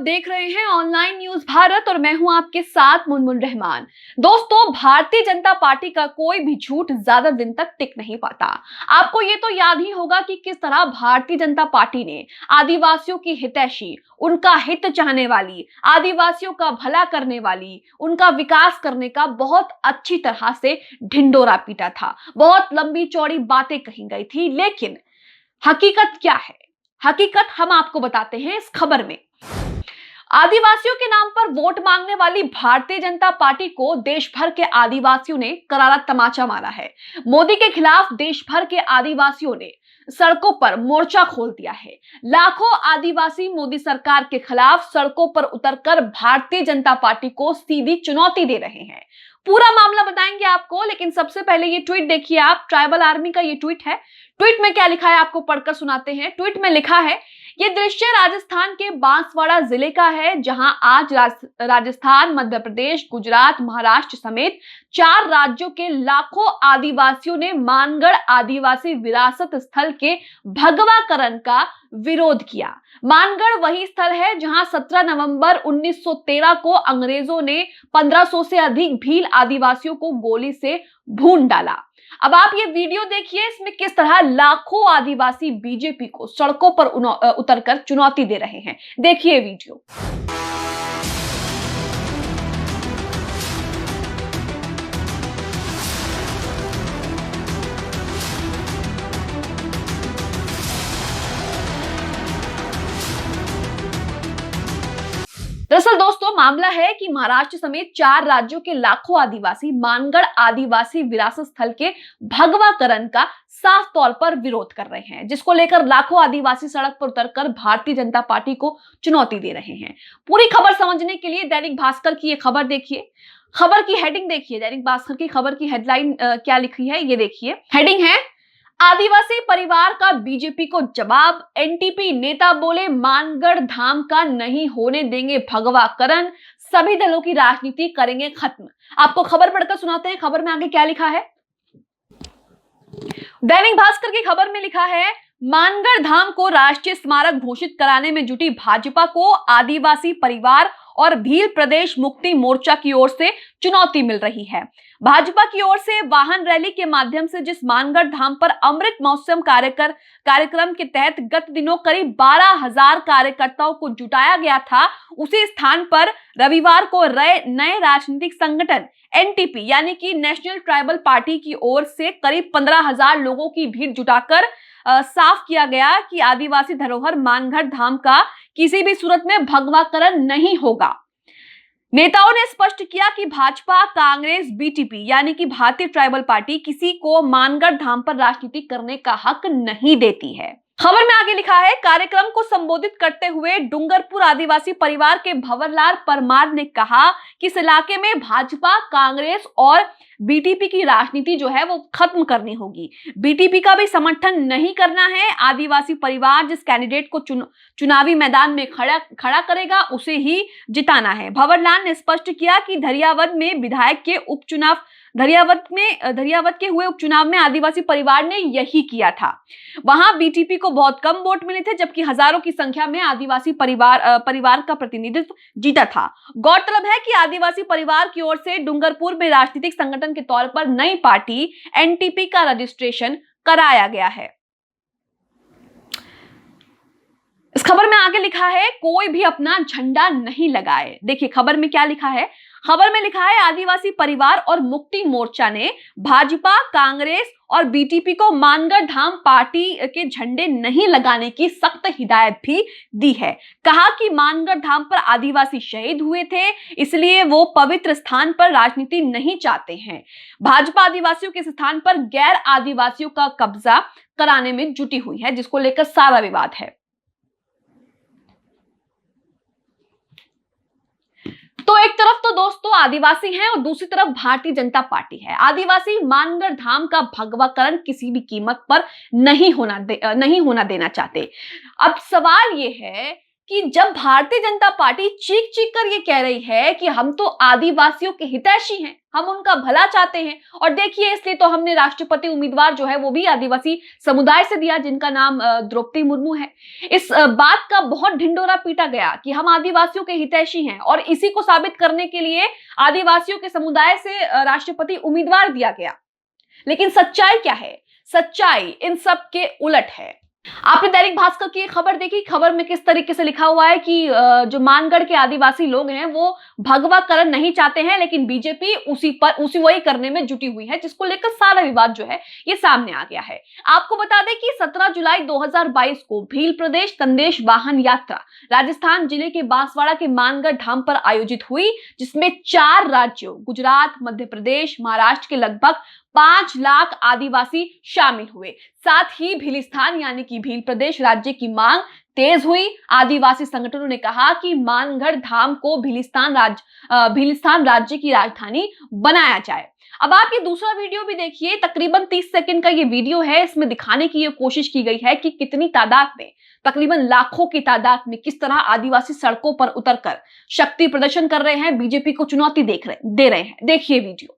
देख रहे हैं ऑनलाइन न्यूज भारत और मैं हूं आपके साथ मुनमुन रहमान। दोस्तों, भारतीय जनता पार्टी का कोई भी झूठ ज्यादा दिन तक टिक नहीं पाता। आपको ये तो याद ही होगा कि किस तरह भारतीय जनता पार्टी ने आदिवासियों की हितैषी, उनका हित चाहने वाली, आदिवासियों का भला करने वाली, उनका विकास करने का बहुत अच्छी तरह से ढिंडोरा पीटा था। बहुत लंबी चौड़ी बातें कही गई थी, लेकिन हकीकत क्या है? हकीकत हम आपको बताते हैं इस खबर में। आदिवासियों के नाम पर वोट मांगने वाली भारतीय जनता पार्टी को देश भर के आदिवासियों ने करारा तमाचा मारा है। मोदी के खिलाफ देश भर के आदिवासियों ने सड़कों पर मोर्चा खोल दिया है। लाखों आदिवासी मोदी सरकार के खिलाफ सड़कों पर उतरकर भारतीय जनता पार्टी को सीधी चुनौती दे रहे हैं। पूरा मामला बताएंगे आपको, लेकिन सबसे पहले ये ट्वीट देखिए आप। ट्राइबल आर्मी का ये ट्वीट है। ट्वीट में क्या लिखा है आपको पढ़कर सुनाते हैं। ट्वीट में लिखा है, ये दृश्य राजस्थान के बांसवाड़ा जिले का है, जहां आज राजस्थान, मध्य प्रदेश, गुजरात, महाराष्ट्र समेत 4 राज्यों के लाखों आदिवासियों ने मानगढ़ आदिवासी विरासत स्थल के भगवाकरण का विरोध किया। मानगढ़ वही स्थल है जहां 17 नवंबर 1913 को अंग्रेजों ने 1500 से अधिक भील आदिवासियों को गोली से भून डाला। अब आप ये वीडियो देखिए, इसमें किस तरह लाखों आदिवासी बीजेपी को सड़कों पर उतरकर चुनौती दे रहे हैं। देखिए वीडियो। दरअसल दोस्तों, मामला है कि महाराष्ट्र समेत 4 राज्यों के लाखों आदिवासी मानगढ़ आदिवासी विरासत स्थल के भगवाकरण का साफ तौर पर विरोध कर रहे हैं, जिसको लेकर लाखों आदिवासी सड़क पर उतरकर भारतीय जनता पार्टी को चुनौती दे रहे हैं। पूरी खबर समझने के लिए दैनिक भास्कर की ये खबर देखिए। खबर की हेडिंग देखिए। दैनिक भास्कर की खबर की हेडलाइन क्या लिखी है ये देखिए। हेडिंग है, आदिवासी परिवार का बीजेपी को जवाब। एनटीपी नेता बोले, मानगढ़ धाम का नहीं होने देंगे भगवाकरण, सभी दलों की राजनीति करेंगे खत्म। आपको खबर पढ़कर सुनाते हैं। खबर में आगे क्या लिखा है। दैनिक भास्कर की खबर में लिखा है, मानगढ़ धाम को राष्ट्रीय स्मारक घोषित कराने में जुटी भाजपा को आदिवासी परिवार और भील प्रदेश मुक्ति मोर्चा की ओर से चुनौती मिल रही है। भाजपा की ओर से वाहन रैली के माध्यम से जिस मानगढ़ धाम पर अमृत महोत्सव कार्यक्रम के तहत गत दिनों करीब 12,000 कार्यकर्ताओं को जुटाया गया था, उसी स्थान पर रविवार को नए राजनीतिक संगठन एनटीपी यानी कि नेशनल ट्राइबल पार्टी की ओर से करीब 15,000 लोगों की भीड़ जुटाकर साफ किया गया कि आदिवासी धरोहर मानगढ़ धाम का किसी भी सूरत में भगवाकरण नहीं होगा। नेताओं ने स्पष्ट किया कि भाजपा, कांग्रेस, बीटीपी यानी कि भारतीय ट्राइबल पार्टी किसी को मानगढ़ धाम पर राजनीति करने का हक नहीं देती है। खबर में आगे लिखा है, कार्यक्रम को संबोधित करते हुए डूंगरपुर आदिवासी परिवार के भंवरलाल परमार ने कहा कि इस इलाके में भाजपा, कांग्रेस और बीटीपी की राजनीति जो है वो खत्म करनी होगी। बीटीपी का भी समर्थन नहीं करना है। आदिवासी परिवार जिस कैंडिडेट को चुनावी मैदान में खड़ा करेगा उसे ही जिताना है। भंवरलाल ने स्पष्ट किया कि धरियावद में विधायक के उपचुनाव धरियावद के हुए उपचुनाव में आदिवासी परिवार ने यही किया था। वहां बीटीपी को बहुत कम वोट मिले थे, जबकि हजारों की संख्या में आदिवासी परिवार का प्रतिनिधित्व जीता था। गौरतलब है कि आदिवासी परिवार की ओर से डूंगरपुर में राजनीतिक संगठन के तौर पर नई पार्टी एनटीपी का रजिस्ट्रेशन कराया गया है। इस खबर में आगे लिखा है, कोई भी अपना झंडा नहीं लगाए। देखिए खबर में क्या लिखा है। खबर में लिखा है, आदिवासी परिवार और मुक्ति मोर्चा ने भाजपा, कांग्रेस और बीटीपी को मानगढ़ धाम पार्टी के झंडे नहीं लगाने की सख्त हिदायत भी दी है। कहा कि मानगढ़ धाम पर आदिवासी शहीद हुए थे, इसलिए वो पवित्र स्थान पर राजनीति नहीं चाहते हैं। भाजपा आदिवासियों के स्थान पर गैर आदिवासियों का कब्जा कराने में जुटी हुई है, जिसको लेकर सारा विवाद है। तो एक तरफ तो दोस्तों आदिवासी हैं और दूसरी तरफ भारतीय जनता पार्टी है। आदिवासी मानगढ़ धाम का भगवाकरण किसी भी कीमत पर नहीं होना देना चाहते। अब सवाल ये है कि जब भारतीय जनता पार्टी चीख चीख कर ये कह रही है कि हम तो आदिवासियों के हितैषी हैं, हम उनका भला चाहते हैं, और देखिए इसलिए तो हमने राष्ट्रपति उम्मीदवार जो है वो भी आदिवासी समुदाय से दिया जिनका नाम द्रौपदी मुर्मू है। इस बात का बहुत ढिंडोरा पीटा गया कि हम आदिवासियों के हितैषी हैं, और इसी को साबित करने के लिए आदिवासियों के समुदाय से राष्ट्रपति उम्मीदवार दिया गया। लेकिन सच्चाई क्या है? सच्चाई इन सब के उलट है। आपने दैनिक भास्कर की खबर देखी? खबर में किस तरीके से लिखा हुआ है कि जो मानगढ़ के आदिवासी लोग हैं वो भगवाकरण नहीं चाहते हैं, लेकिन बीजेपी उसी वही करने में जुटी हुई है, जिसको लेकर सारा विवाद जो है ये सामने आ गया है। आपको बता दें कि 17 जुलाई 2022 को भील प्रदेश संदेश वाहन यात्रा राजस्थान जिले के बांसवाड़ा के मानगढ़ धाम पर आयोजित हुई, जिसमें 4 राज्यों गुजरात, मध्य प्रदेश, महाराष्ट्र के लगभग 5 लाख आदिवासी शामिल हुए। साथ ही भीलिस्तान यानी कि भील प्रदेश राज्य की मांग तेज हुई। आदिवासी संगठनों ने कहा कि मानगढ़ धाम को भीलिस्तान राज्य की राजधानी बनाया जाए। अब आप ये दूसरा वीडियो भी देखिए, तकरीबन 30 सेकंड का ये वीडियो है। इसमें दिखाने की ये कोशिश की गई है कि कितनी तादाद में, तकरीबन लाखों की तादाद में किस तरह आदिवासी सड़कों पर उतरकर शक्ति प्रदर्शन कर रहे हैं, बीजेपी को चुनौती दे रहे हैं। देखिए वीडियो।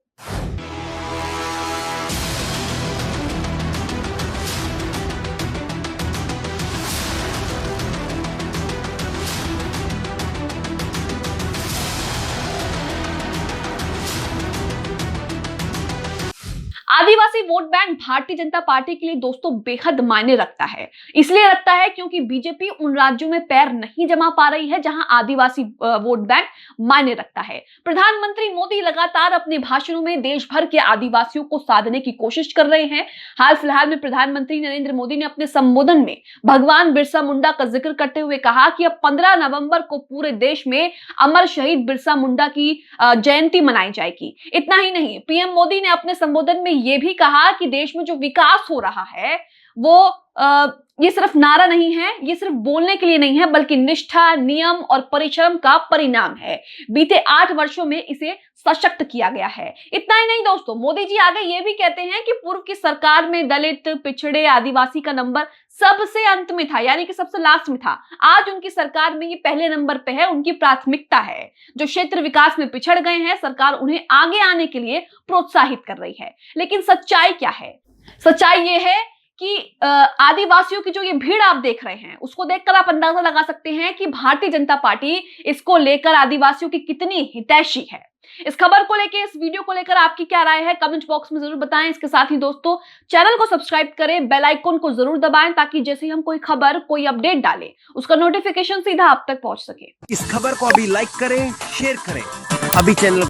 आदिवासी vote bank Bharatiya Janata party के लिए दोस्तों बेहद मायने रखता है। इसलिए रखता है क्योंकि बीजेपी उन राज्यों में पैर नहीं जमा पा रही है जहां आदिवासी वोट बैंक मायने रखता है। प्रधानमंत्री मोदी लगातार अपने भाषणों में देश भर के आदिवासियों को साधने की कोशिश कर रहे हैं। हाल फिलहाल में प्रधानमंत्री नरेंद्र मोदी ने अपने संबोधन में भगवान बिरसा मुंडा का जिक्र करते हुए कहा कि अब 15 नवंबर को पूरे देश में अमर शहीद बिरसा मुंडा की जयंती मनाई जाएगी। इतना ही नहीं, पीएम मोदी ने अपने संबोधन में ये भी कहा कि देश में जो विकास हो रहा है वो ये सिर्फ नारा नहीं है, ये सिर्फ बोलने के लिए नहीं है, बल्कि निष्ठा, नियम और परिश्रम का परिणाम है। बीते 8 वर्षों में इसे सशक्त किया गया है। इतना ही नहीं दोस्तों, मोदी जी आगे ये भी कहते हैं कि पूर्व की सरकार में दलित, पिछड़े, आदिवासी का नंबर सबसे अंत में था, यानी कि सबसे लास्ट में था। आज उनकी सरकार में ये पहले नंबर पे है, उनकी प्राथमिकता है। जो क्षेत्र विकास में पिछड़ गए हैं, सरकार उन्हें आगे आने के लिए प्रोत्साहित कर रही है। लेकिन सच्चाई क्या है? सच्चाई ये है कि आदिवासियों की जो ये भीड़ आप देख रहे हैं, उसको देखकर आप अंदाजा लगा सकते हैं कि भारतीय जनता पार्टी इसको लेकर आदिवासियों की कितनी हितैषी है। इस खबर को लेकर, इस वीडियो को लेकर आपकी क्या राय है, कमेंट बॉक्स में जरूर बताएं। इसके साथ ही दोस्तों चैनल को सब्सक्राइब करें, बेल आइकन को जरूर दबाएं, ताकि जैसे ही हम कोई खबर, कोई अपडेट डालें, उसका नोटिफिकेशन सीधा आप तक पहुंच सके। इस खबर को अभी लाइक करें, शेयर करें। अभी चैनल